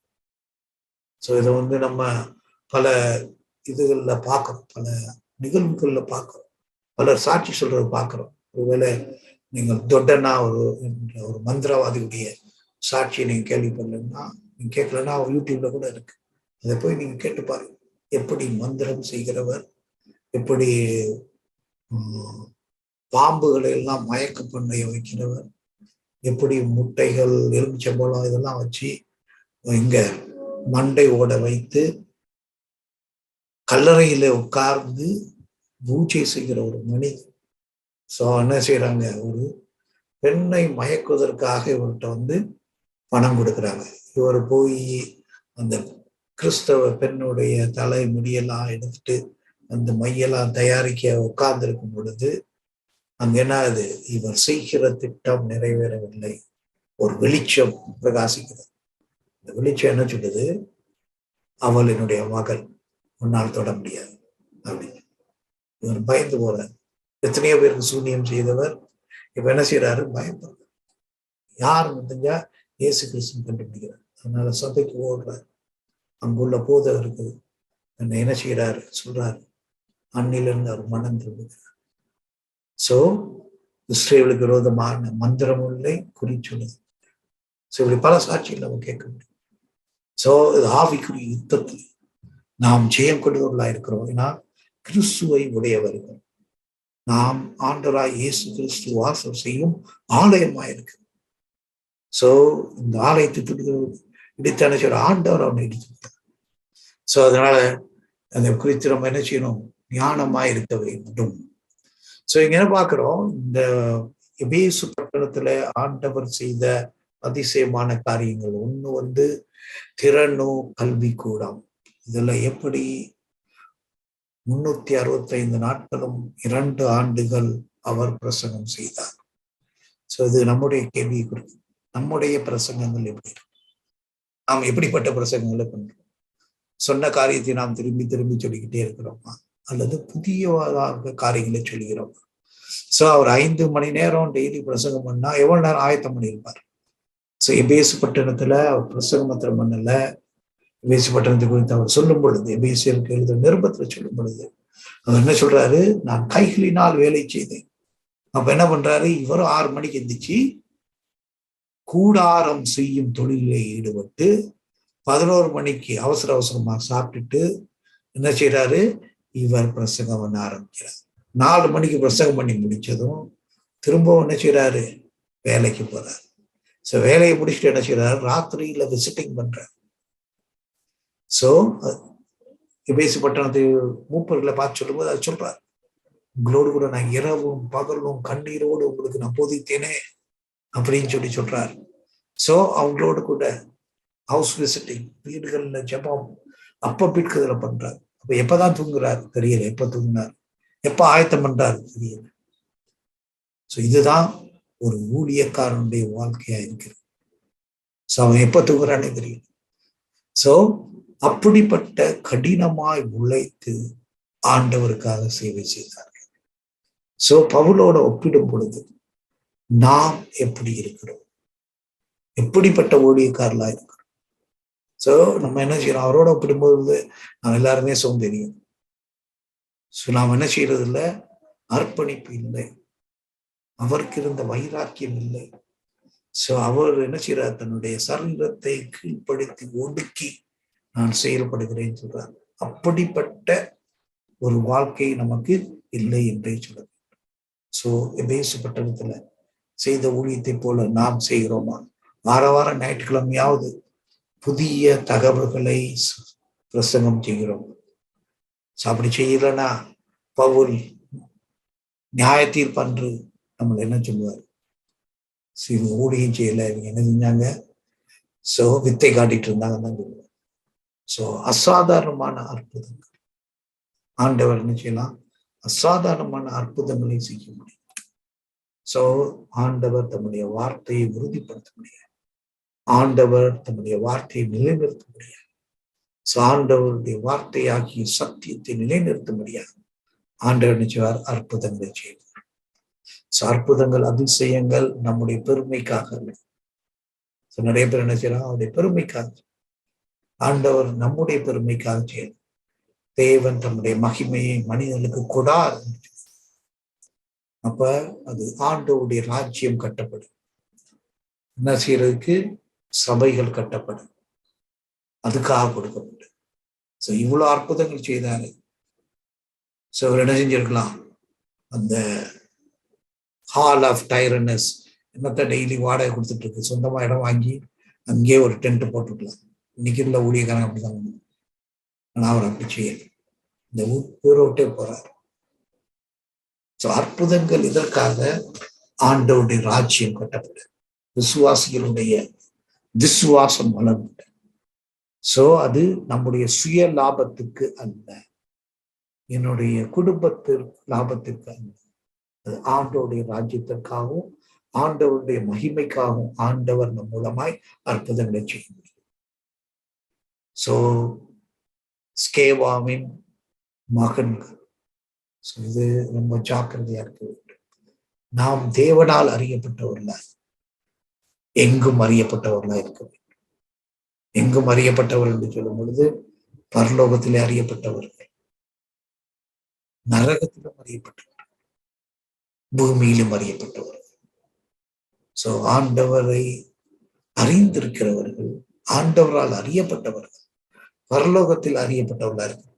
சோ இதை நம்ம பல இதுகள்ல பார்க்கிறோம், பல நிகழ்வுகள்ல பார்க்கிறோம், பலர் சாட்சி சொல்றது பார்க்கிறோம். ஒருவேளை நீங்கள் தொட்டனா ஒரு மந்திரவாதியுடைய சாட்சியை நீங்க கேள்விப்படலன்னா, நீங்க கேட்கலன்னா யூடியூப்ல கூட இருக்கு, அதை போய் நீங்க கேட்டு பாருங்க. எப்படி மந்திரம் செய்கிறவர், எப்படி பாம்புகளை எல்லாம் மயக்க பண்ண வைக்கிறவர், எப்படி முட்டைகள், எலுமிச்சம்பழம் இதெல்லாம் வச்சு இங்க மண்டை ஓட வைத்து கல்லறையில உட்கார்ந்து பூஜை செய்கிற ஒரு மனிதன். சோ என்ன செய்யறாங்க, ஒரு பெண்ணை மயக்குவதற்காக இவர்கிட்ட பணம் கொடுக்குறாங்க. இவர் போய் அந்த கிறிஸ்தவ பெண்ணுடைய தலை முடியெல்லாம் எடுத்துட்டு அந்த மையெல்லாம் தயாரிக்க உட்கார்ந்து இருக்கும் பொழுது அங்க என்ன ஆகுது, இவர் செய்கிற திட்டம் நிறைவேறவில்லை. ஒரு வெளிச்சம் பிரகாசிக்கிறது. இந்த வெளிச்சம் என்ன சொல்லுது, அவள் என்னுடைய மகள், உன்னால் தொட முடியாது அப்படின்னு. இவர் பயந்து போறார். எத்தனையோ பேருக்கு சூனியம் செய்தவர் இப்ப என்ன செய்யறாரு, பயப்படுறார். யார் தெரிஞ்சா இயேசு கிறிஸ்து கண்டுபிடிக்கிறார். அதனால சபைக்கு ஓடுறார். அங்குள்ள போதகர் இருக்குது, என்ன செய்யறாரு சொல்றாரு, அன்னிலிருந்து அவர் மனம் திரும்புகிறார். சோ இஸ்ரேலுக்கு விரோதமான மந்திரம் இல்லை, குறி சொல்லுது. சோ இப்படி பல சாட்சிகள் நம்ம கேட்க முடியும். சோ இது ஆவிக்குரிய யுத்தத்தில் நாம் ஜெயம் கொண்டவர்களா இருக்கிறோம். ஏன்னா கிறிஸ்துவை உடையவர்கள் நாம். ஆண்டவராய் இயேசு கிறிஸ்து வாசம் செய்யும் ஆலயமாயிருக்கு. சோ இந்த ஆலயத்தை இடித்தான ஆண்டவர் அவனை இடித்து. சோ அதனால அதை குறித்து நம்ம என்ன செய்யணும், ஞானமாய் இருக்க வேண்டும். சோ இங்க என்ன பார்க்கிறோம், இந்த எபேசு பட்டணத்துல ஆண்டவர் செய்த அதிசயமான காரியங்கள். ஒண்ணு திறனு கல்வி கூடம். இதுல எப்படி 365 நாட்களும் 2 ஆண்டுகள் அவர் பிரசங்கம் செய்தார். சோ இது நம்முடைய கேள்வி குறித்து, நம்முடைய பிரசங்கங்கள் எப்படி இருக்கு, நாம் எப்படிப்பட்ட பிரசங்கங்களை பண்றோம்? சொன்ன காரியத்தை நாம் திரும்பி திரும்பி சொல்லிக்கிட்டே இருக்கிறோமா, அல்லது புதிய காரியங்களை சொல்லுகிறோம்? சோ அவர் 5 மணி நேரம் டெய்லி பிரசங்கம் பண்ணா எவ்வளவு நேரம் ஆயத்தம் பண்ணியிருப்பார்? சோ எபேசு பட்டணத்துல அவர் பிரசங்கம் மாத்திரம் பண்ணல, எபேசு பட்டணத்தை குறித்து அவர் சொல்லும் பொழுது, எபேசியருக்கு எழுத நிருபத்துல சொல்லும் பொழுது அவர் என்ன சொல்றாரு, நான் கைகளினால் வேலை செய்தேன். அப்ப என்ன பண்றாரு, இவரும் 6 மணிக்கு எந்திரிச்சு கூடாரம் செய்யும் தொழிலை ஈடுபட்டு 11 மணிக்கு அவசர அவசரமா சாப்பிட்டுட்டு என்ன செய்யறாரு, இவர் பிரசங்கம் பண்ண ஆரம்பிக்கிறார். 4 மணிக்கு பிரசங்கம் பண்ணி முடிச்சதும் திரும்பவும் என்ன செய்யறாரு, வேலைக்கு போறாரு. சோ வேலையை முடிச்சுட்டு என்ன செய்யறாரு, ராத்திரியில விசிட்டிங் பண்றாரு. சோ எபேசு பட்டணத்தை மூப்பர்களை பார்த்து சொல்லும்போது அது சொல்றாரு, உங்களோடு கூட நான் இரவும் பகலும் கண்ணீரோடு உங்களுக்கு நான் போதித்தேனே அப்படின்னு சொல்றாரு. சோ அவங்களோடு கூட ஹவுஸ் விசிட்டிங், வீடுகள்ல ஜெபம் அப்ப பிற்குதல பண்றாரு. அப்ப எப்பதான் தூங்குறாரு தெரியல, எப்ப தூங்குனார், எப்ப ஆயத்தம் பண்றாரு தெரியல. சோ இதுதான் ஒரு ஊழியக்காரனுடைய வாழ்க்கையா இருக்கிறது. சோ அவன் எப்ப தூங்குறானே தெரியல. சோ அப்படிப்பட்ட கடினமாய் உழைத்து ஆண்டவருக்காக சேவை செய்தார்கள். சோ பவுலோட ஒப்பிடும் பொழுது நாம் எப்படி இருக்கிறோம், எப்படிப்பட்ட ஊழியக்காரலா இருக்கிறோம்? சோ நம்ம என்ன செய்யறோம், அவரோட ஒப்பிடும்போது நாம் எல்லாருமே சோம்பேறியும். சோ நாம் என்ன செய்யறது இல்லை, அர்ப்பணிப்பு இல்லை, அவருக்கு இருந்த வைராக்கியம் இல்லை. சோ அவர் என்ன செய்யறார், தன்னுடைய சரீரத்தை கீழ்ப்படுத்தி ஒடுக்கி நான் செயல்படுகிறேன்னு சொல்றார். அப்படிப்பட்ட ஒரு வாழ்க்கை நமக்கு இல்லை என்றே சொல்ல வேண்டும். சோ எபேசு பட்டணத்துல செய்த ஊழியத்தை போல நாம் செய்கிறோமா? வாரம் ஞாயிற்றுக்கிழமையாவது புதிய தகவல்களை பிரசங்கம் செய்கிறோம். அப்படி செய்யலன்னா பவுல் நியாய தீர்ப்பன்று நம்மள என்ன சொல்லுவார், இவங்க ஊழியம் செய்யல, இவங்க என்ன செஞ்சாங்க, சோ வித்தை காட்டிட்டு இருந்தாங்கன்னு தான் சொல்லுவார். சோ அசாதாரணமான அற்புதங்கள் ஆண்டவர் என்ன செய்யலாம், அசாதாரணமான அற்புதங்களை செய்ய முடியும். சோ ஆண்டவர் தம்முடைய வார்த்தையை உறுதிப்படுத்த முடியாது. ஆண்டவர் தம்முடைய வார்த்தையை நிலைநிறுத்த முடியாது. ஆண்டவருடைய வார்த்தையாகிய சத்தியத்தை நிலைநிறுத்த முடியாது. ஆண்டவர் நிச்சயம் அற்புதங்களை செய்வார். அற்புதங்கள் அதிசயங்கள் நம்முடைய பெருமைக்காக இல்லை. நிறைய பேர் என்ன செய்யறாங்க, அவருடைய பெருமைக்காக. ஆண்டவர் நம்முடைய பெருமைக்காக செய்யணும். தேவன் தம்முடைய மகிமையை மனிதனுக்கு கொடார். அப்ப அது ஆண்டவருடைய ராஜ்யம் கட்டப்படும். என்ன செய்யறதுக்கு? சபைகள் கட்டப்படும். அதுக்காக கொடுக்கப்படும். இவ்வளவு அற்புதங்கள் செய்தாரு. இவர் என்ன செஞ்சிருக்கலாம், அந்த ஹால் ஆஃப் டைரனஸ் என்னத்த டெய்லி வாடகை கொடுத்துட்டு இருக்கு, சொந்தமா இடம் வாங்கி அங்கேயே ஒரு டென்ட் போட்டுக்கலாம். இன்னைக்கு உள்ள ஊழியக்காரன் அப்படிதான். ஆனா அவர் அப்படி செய்யல. இந்த ஊரோட்டே போறாரு. அற்புதங்கள் இதற்காக ஆண்டவருடைய ராஜ்யம் கட்டப்படும். விசுவாசிகளுடைய விசுவாசம் வளர்ந்து. அது நம்முடைய சுய லாபத்துக்கு அல்ல, என்னுடைய குடும்பத்திற்கு லாபத்திற்கு அல்ல. அது ஆண்டவருடைய ராஜ்யத்திற்காகவும் ஆண்டவருடைய மகிமைக்காகவும் ஆண்டவர் நம் மூலமாய் அற்புதங்களை செய்ய முடியும். ஸ்கேவாவின் மகன்கள், இது ரொம்ப ஜாக்கிரதையா இருக்க வேண்டும். நாம் தேவனால் அறியப்பட்டவர்களா, எங்கும் அறியப்பட்டவர்களா இருக்க வேண்டும். எங்கும் அறியப்பட்டவர் என்று சொல்லும் பொழுது பரலோகத்திலே அறியப்பட்டவர்கள், நரகத்திலும் அறியப்பட்டவர்கள், பூமியிலும் அறியப்பட்டவர்கள். ஆண்டவரை அறிந்திருக்கிறவர்கள், ஆண்டவரால் அறியப்பட்டவர்கள், பரலோகத்தில் அறியப்பட்டவர்களா இருக்கு.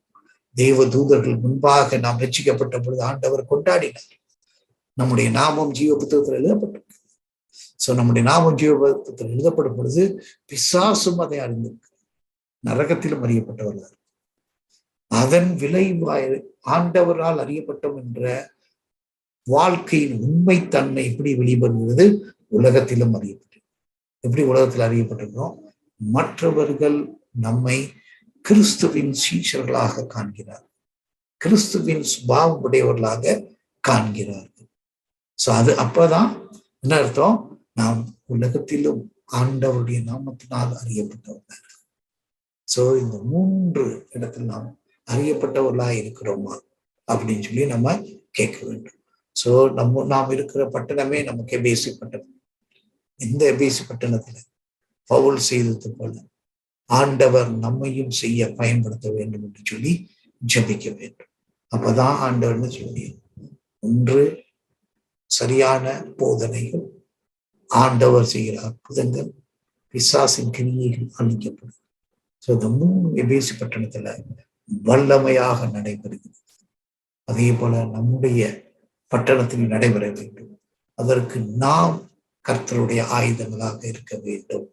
தெய்வ தூதர்கள் முன்பாக நாம் ரட்சிக்கப்பட்ட பொழுது ஆண்டவர் கொண்டாடினார். நம்முடைய நாமம் ஜீவ புத்தகத்தில் எழுதப்பட்டிருக்கு. நம்முடைய நாமம் ஜீவ புத்தகத்தில் எழுதப்படும் பொழுது பிசாசும் அதை அறிந்திருக்கு, நரகத்திலும் அறியப்பட்டவர்கள். அதன் விளைவாய் ஆண்டவரால் அறியப்பட்டோம் என்ற வாழ்க்கையின் உண்மைத்தன்மை எப்படி வெளிப்படுகிறது? உலகத்திலும் அறியப்பட்டது. எப்படி உலகத்தில் அறியப்பட்டிருக்கிறோம்? மற்றவர்கள் நம்மை கிறிஸ்துவின் சீஷர்களாக காண்கிறார், கிறிஸ்துவின் சுபாவம் உடையவர்களாக காண்கிறார்கள். அது அப்பதான் என்ன அர்த்தம்? நாம் உலகத்திலும் ஆண்டவருடைய நாமத்தினால் அறியப்பட்டவர்கள். இந்த 3 இடத்தில் நாம் அறியப்பட்டவர்களா இருக்கிறோமா அப்படின்னு சொல்லி நம்ம கேட்க வேண்டும். நாம் இருக்கிற பட்டணமே நமக்கு எபேசு பட்டணம். இந்த எபேசு பட்டணத்துல பவுல் செய்தது போல ஆண்டவர் நம்மையும் செய்ய பயன்படுத்த வேண்டும் என்று சொல்லி ஜெபிக்க வேண்டும். அப்பதான் ஆண்டவர்னு சொல்லி, ஒன்று சரியான போதனைகள், ஆண்டவர் செய்கிற அற்புதங்கள், பிசாசின் கிரியைகள் அழிக்கப்படும். இந்த 3 எபேசு பட்டணத்துல வல்லமையாக நடைபெறுகிறது. அதே போல நம்முடைய பட்டணத்தில் நடைபெற வேண்டும். அதற்கு நாம் கர்த்தருடைய ஆயுதங்களாக இருக்க வேண்டும்.